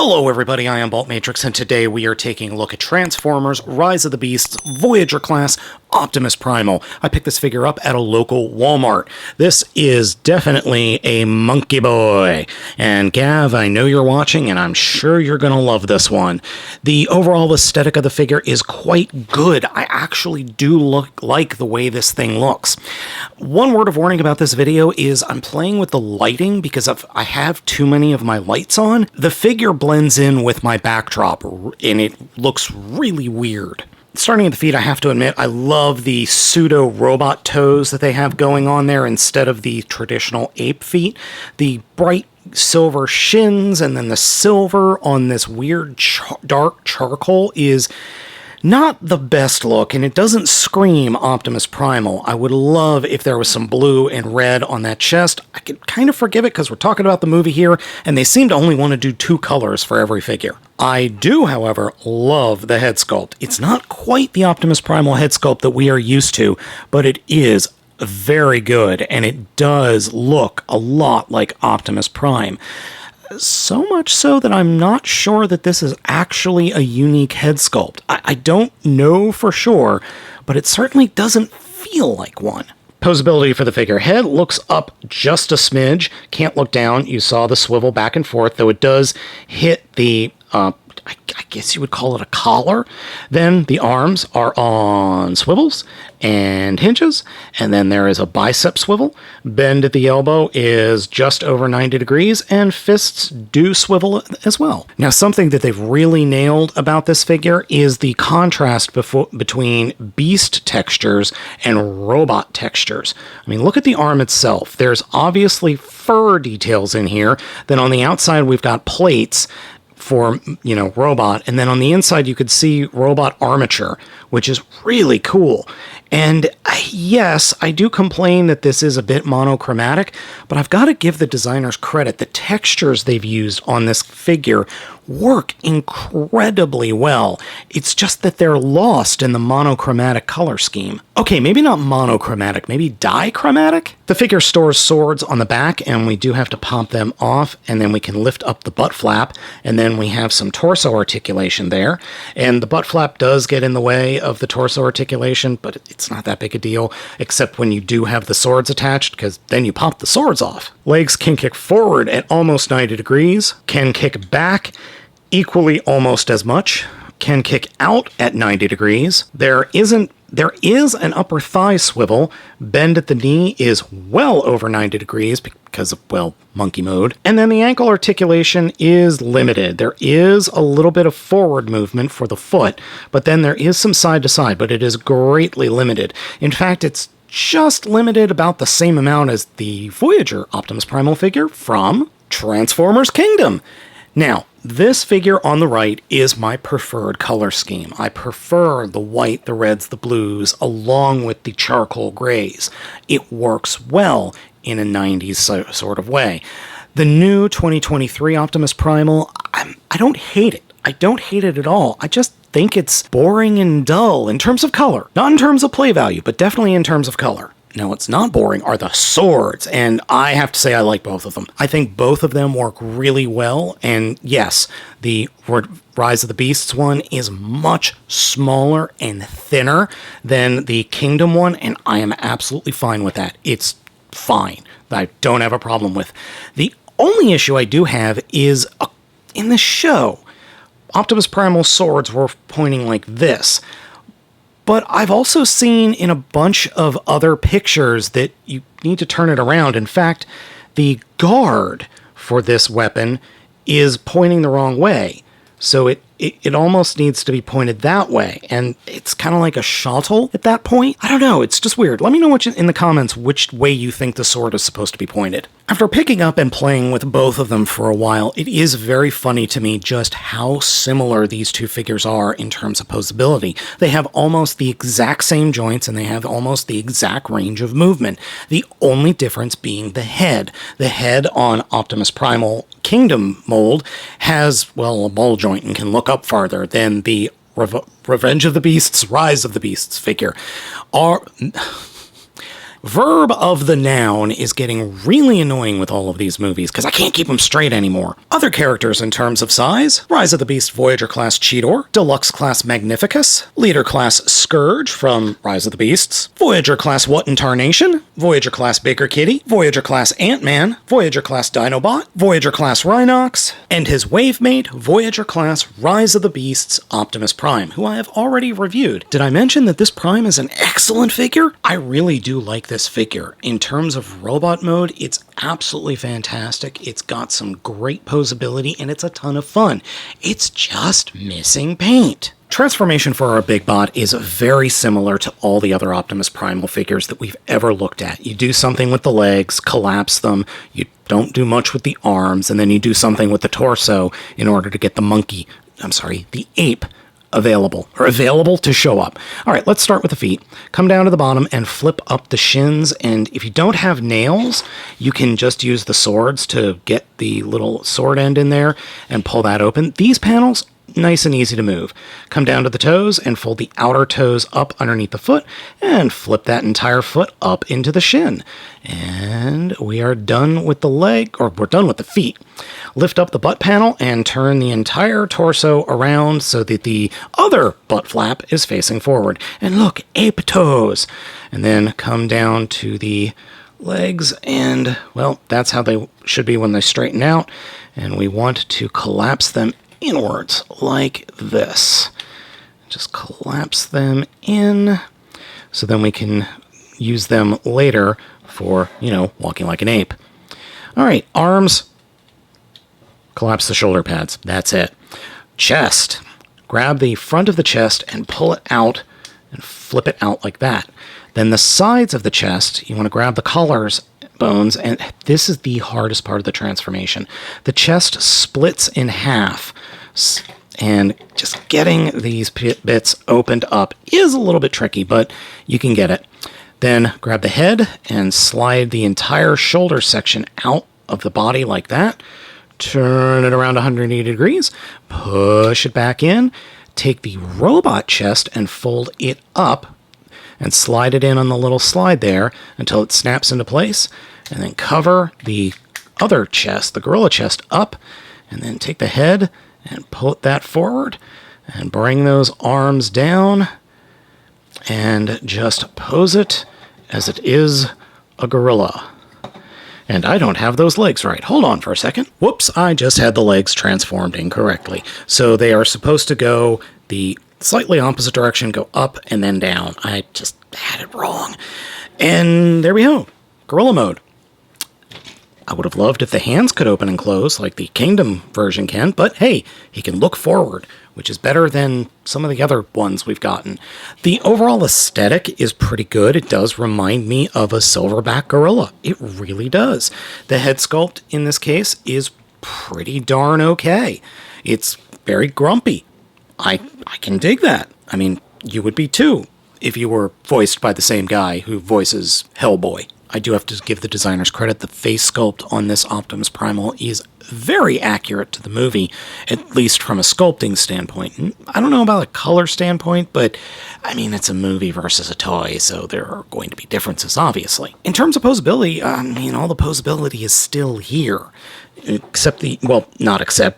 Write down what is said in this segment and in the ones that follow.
Hello everybody, I am Baltmatrix, and today we are taking a look at Transformers Rise of the Beasts Voyager class Optimus Primal. I picked this figure up at a local Walmart. This is definitely a monkey boy. And Gav, I know you're watching, and I'm sure you're going to love this one. The overall aesthetic of the figure is quite good. I actually do like the way this thing looks. One word of warning about this video is I'm playing with the lighting because I have too many of my lights on. The figure blends in with my backdrop, and it looks really weird. Starting at the feet, I have to admit, I love the pseudo-robot toes that they have going on there instead of the traditional ape feet. The bright silver shins and then the silver on this weird dark charcoal is not the best look, and it doesn't scream Optimus Primal. I would love if there was some blue and red on that chest. I could kind of forgive it because we're talking about the movie here, and they seem to only want to do 2 colors for every figure. I do, however, love the head sculpt. It's not quite the Optimus Primal head sculpt that we are used to, but it is very good, and it does look a lot like Optimus Prime. So much so that I'm not sure that this is actually a unique head sculpt. I don't know for sure, but it certainly doesn't feel like one. Posability for the figure. Head looks up just a smidge. Can't look down. You saw the swivel back and forth, though it does hit the I guess you would call it a collar. Then the arms are on swivels and hinges, and then there is a bicep swivel. Bend at the elbow is just over 90 degrees, and fists do swivel as well. Now, something that they've really nailed about this figure is the contrast between beast textures and robot textures. I mean, look at the arm itself. There's obviously fur details in here. Then on the outside, we've got plates for, robot, and then on the inside you could see robot armature, which is really cool. And yes, I do complain that this is a bit monochromatic, but I've got to give the designers credit. The textures they've used on this figure work incredibly well. It's just that they're lost in the monochromatic color scheme. Okay, maybe not monochromatic, maybe dichromatic? The figure stores swords on the back, and we do have to pop them off, and then we can lift up the butt flap, and then we have some torso articulation there. And the butt flap does get in the way of the torso articulation, but it's not that big a deal, except when you do have the swords attached, because then you pop the swords off. Legs can kick forward at almost 90 degrees, can kick back equally almost as much, can kick out at 90 degrees. There is an upper thigh swivel. Bend at the knee is well over 90 degrees because of, monkey mode. And then the ankle articulation is limited. There is a little bit of forward movement for the foot, but then there is some side to side, but it is greatly limited. In fact, it's just limited about the same amount as the Voyager Optimus Primal figure from Transformers Kingdom. Now, this figure on the right is my preferred color scheme. I prefer the white, the reds, the blues, along with the charcoal grays. It works well in a 90s sort of way. The new 2023 Optimus Primal, I don't hate it. I don't hate it at all. I just think it's boring and dull in terms of color. Not in terms of play value, but definitely in terms of color. Now, what's not boring are the swords, and I have to say I like both of them. I think both of them work really well, and yes, the Rise of the Beasts one is much smaller and thinner than the Kingdom one, and I am absolutely fine with that. It's fine. I don't have a problem with. The only issue I do have is in the show, Optimus Primal's swords were pointing like this. But I've also seen in a bunch of other pictures that you need to turn it around. In fact, the guard for this weapon is pointing the wrong way. So it almost needs to be pointed that way. And it's kind of like a shuttle at that point. I don't know. It's just weird. Let me know in the comments which way you think the sword is supposed to be pointed. After picking up and playing with both of them for a while, it is very funny to me just how similar these two figures are in terms of posability. They have almost the exact same joints, and they have almost the exact range of movement. The only difference being the head. The head on Optimus Primal Kingdom mold has, a ball joint and can look up farther than the Revenge of the Beasts, Rise of the Beasts figure. Verb of the noun is getting really annoying with all of these movies because I can't keep them straight anymore. Other characters in terms of size: Rise of the Beast Voyager class Cheetor, Deluxe class Magnificus, Leader class Scourge from Rise of the Beasts, Voyager class What in Tarnation, Voyager class Baker Kitty, Voyager class Ant-Man, Voyager class Dinobot, Voyager class Rhinox, and his wave mate, Voyager class Rise of the Beasts Optimus Prime, who I have already reviewed. Did I mention that this Prime is an excellent figure? I really do like this figure. In terms of robot mode, it's absolutely fantastic. It's got some great posability, and it's a ton of fun. It's just missing paint. Transformation for our big bot is very similar to all the other Optimus Primal figures that we've ever looked at. You do something with the legs, collapse them, you don't do much with the arms, and then you do something with the torso in order to get the ape available to show up. All right, let's start with the feet. Come down to the bottom and flip up the shins, and if you don't have nails, you can just use the swords to get the little sword end in there and pull that open. These panels, nice and easy to move. Come down to the toes and fold the outer toes up underneath the foot and flip that entire foot up into the shin. And we are done with the we're done with the feet. Lift up the butt panel and turn the entire torso around so that the other butt flap is facing forward. And look, ape toes. And then come down to the legs, and, well, that's how they should be when they straighten out. And we want to collapse them inwards like this. Just collapse them in so then we can use them later for, walking like an ape. All right, arms. Collapse the shoulder pads. That's it. Chest. Grab the front of the chest and pull it out and flip it out like that. Then the sides of the chest, you want to grab the collars bones, and this is the hardest part of the transformation. The chest splits in half, and just getting these bits opened up is a little bit tricky, but you can get it. Then grab the head and slide the entire shoulder section out of the body like that. Turn it around 180 degrees, push it back in, take the robot chest and fold it up and slide it in on the little slide there until it snaps into place, and then cover the other chest, the gorilla chest, up, and then take the head and pull that forward and bring those arms down and just pose it as it is a gorilla. And I don't have those legs right. Hold on for a second. Whoops, I just had the legs transformed incorrectly. So they are supposed to go the slightly opposite direction, go up and then down. I just had it wrong. And there we go. Gorilla mode. I would have loved if the hands could open and close like the Kingdom version can, but hey, he can look forward, which is better than some of the other ones we've gotten. The overall aesthetic is pretty good. It does remind me of a silverback gorilla. It really does. The head sculpt in this case is pretty darn okay. It's very grumpy. I can dig that. I mean, you would be too if you were voiced by the same guy who voices Hellboy. I do have to give the designers credit. The face sculpt on this Optimus Primal is very accurate to the movie, at least from a sculpting standpoint. And I don't know about a color standpoint, but I mean, it's a movie versus a toy, so there are going to be differences, obviously. In terms of posability, all the posability is still here.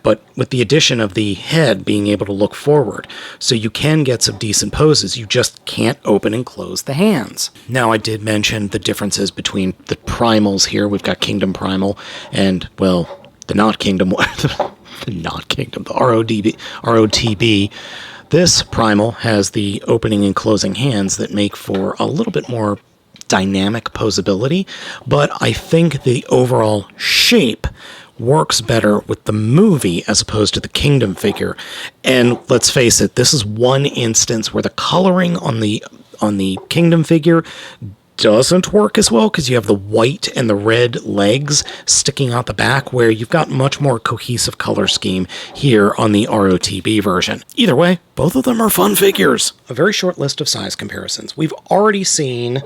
But with the addition of the head being able to look forward. So you can get some decent poses, you just can't open and close the hands. Now, I did mention the differences between the primals here. We've got Kingdom Primal and, well, the not Kingdom one. The ROTB. This Primal has the opening and closing hands that make for a little bit more dynamic posability, but I think the overall shape works better with the movie as opposed to the Kingdom figure. And let's face it, this is one instance where the coloring on the Kingdom figure doesn't work as well because you have the white and the red legs sticking out the back, where you've got much more cohesive color scheme here on the ROTB version. Either way, both of them are fun figures. A very short list of size comparisons. We've already seen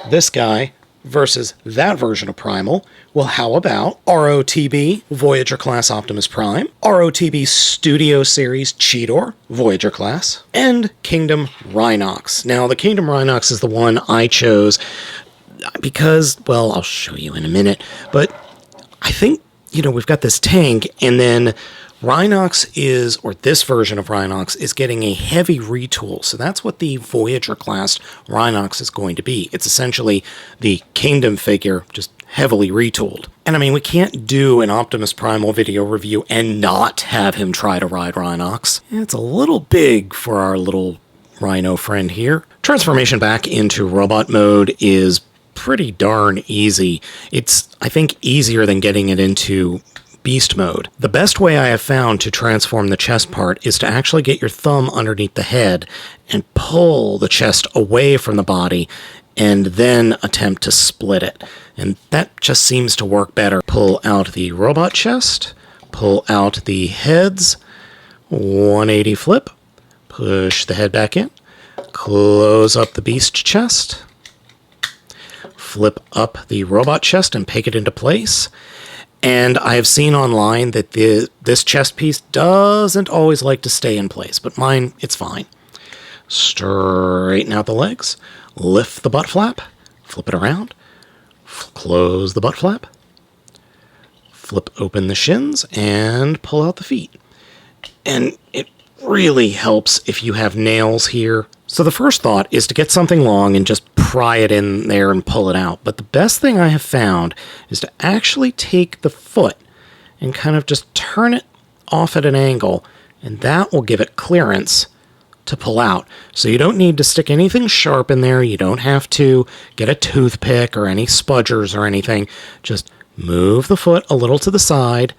this guy versus that version of Primal. Well, how about ROTB Voyager class Optimus Prime, ROTB Studio Series Cheetor Voyager class, and Kingdom Rhinox. Now, the Kingdom Rhinox is the one I chose because, well, I'll show you in a minute, but I think, we've got this tank, and then Rhinox is, or this version of Rhinox, is getting a heavy retool. So that's what the Voyager class Rhinox is going to be. It's essentially the Kingdom figure, just heavily retooled. And I mean, we can't do an Optimus Primal video review and not have him try to ride Rhinox. It's a little big for our little Rhino friend here. Transformation back into robot mode is pretty darn easy. It's, I think, easier than getting it into beast mode. The best way I have found to transform the chest part is to actually get your thumb underneath the head and pull the chest away from the body and then attempt to split it. And that just seems to work better. Pull out the robot chest, pull out the heads, 180 flip, push the head back in, close up the beast chest, flip up the robot chest and peg it into place. And I have seen online that this chest piece doesn't always like to stay in place, but mine, it's fine. Straighten out the legs, lift the butt flap, flip it around, close the butt flap, flip open the shins, and pull out the feet. And it really helps if you have nails here. So the first thought is to get something long and just pry it in there and pull it out. But the best thing I have found is to actually take the foot and kind of just turn it off at an angle, and that will give it clearance to pull out. So you don't need to stick anything sharp in there. You don't have to get a toothpick or any spudgers or anything. Just move the foot a little to the side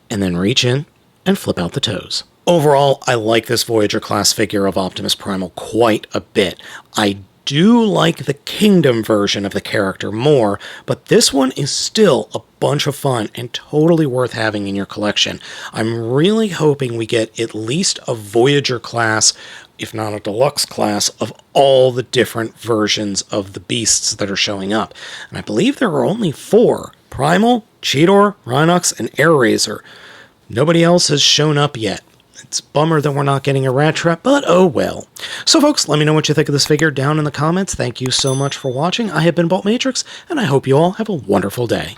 and then reach in and flip out the toes. Overall, I like this Voyager class figure of Optimus Primal quite a bit. I do like the Kingdom version of the character more, but this one is still a bunch of fun and totally worth having in your collection. I'm really hoping we get at least a Voyager class, if not a deluxe class, of all the different versions of the beasts that are showing up. And I believe there are only 4: Primal, Cheetor, Rhinox, and Air Razor. Nobody else has shown up yet. It's a bummer that we're not getting a Rat Trap, but oh well. So folks, let me know what you think of this figure down in the comments. Thank you so much for watching. I have been Baltmatrix, and I hope you all have a wonderful day.